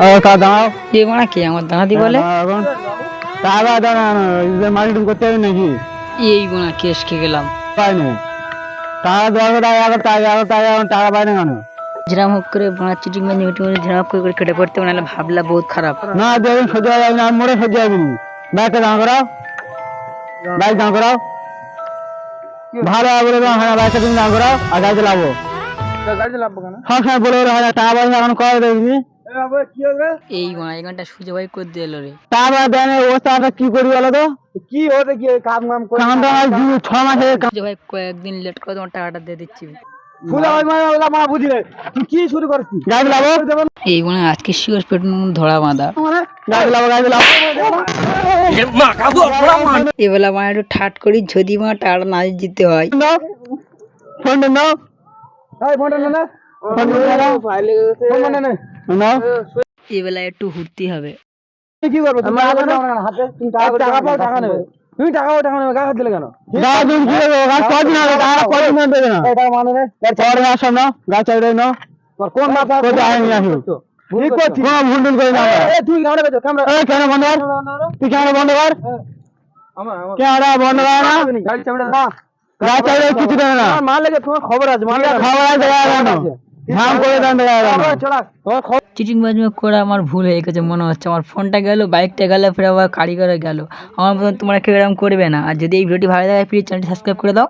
ও তা দাঁড়াও। এ মানে কি আমার দাঁড়াতি বলে? এখন টাকা দাঁড়ানো মার্কেটিং করতে হবে নাকি? এই গোনা কেস খেয়ে গেলাম। পাইনি টাকা দেওয়ার কথা এখন টাকা পাই না কেন? যেরাম হোক করে বোনা চিটিং মেরে মিটিং মেরে যেরাম করে কেটে পড়তে নাহলে ভাবলা বহুত খারাপ। না দেখুন সহ্য হয়ে যাবে না, আমি মোড়ে সহ্য হবে না। বাইকটা দাঁড় করাও, বাইক দাঁড় করাও, ভালো বলে দাও। হ্যাঁ বাইকটা তুমি দাঁড় করাও আর গাড়িতে লাভো। সবসময় বলে বলে হয় না, টাকা পয়সা এখন কবে দেখবি? এই গোনা এই গানটা সুজে ভাই করে দিল রে। টাকা দেন অবস্থাটা কি করি বলো তো? কি হতে কি কাম কাম করে 6 মাসে সুজে ভাই কয়েকদিন লেট করে তোমার টাকাটা দিয়ে দিচ্ছি। বুঝলে তুই কি শুরু করছিস? গাড়ি লাভো এই গোনা আজকে শিওর পেট ধরা বাঁধা। গাড়ি লাভো এবেলা মানে একটু ঠাট করি যদি মা টাকাটা না দিতে হয়। ফোন নাও, ফোন না নাও। এবেলা একটু ঘুরতে হবে। কি করবে তুমি? হাতে টাকা পাও, টাকা নেবে। তুমি টাকা নেবে, গাছ দিলে কেন? গাছ দিন কি করবে? গাছ কদিন হবে? টাকা কদিন দেবে না? এটা মানে না। পরে আসো না, গাছ চাই দাও না। কোন মাথা কোথায় আইনি আসো? ঠিক করছিস? কোন ভুল টুল করি না। তুই ক্যামেরা বেচো, ক্যামেরা। ক্যামেরা বন্ধ কর। তুই ক্যামেরা বন্ধ কর। ক্যামেরা বন্ধ কর না। গাড়ি চাবি না। গাছ চাই দাও কিছু দেবে না। মাল লাগে তোমার খবর আছে, মাল খবর আছে দেওয়া না। ধাম করে দেন দেওয়া না। চলা। চিটিং বাজমে করে আমার ভুল হয়ে গেছে মনে হচ্ছে। আমার ফোনটা গেল, বাইকটা গেল, ফের আবার কারিগরে গেল। আমার মতন তোমরা কেউ এরকম করবে না। আর যদি এই ভিডিওটি ভালো লাগে প্লিজ চ্যানেলটি সাবস্ক্রাইব করে দাও।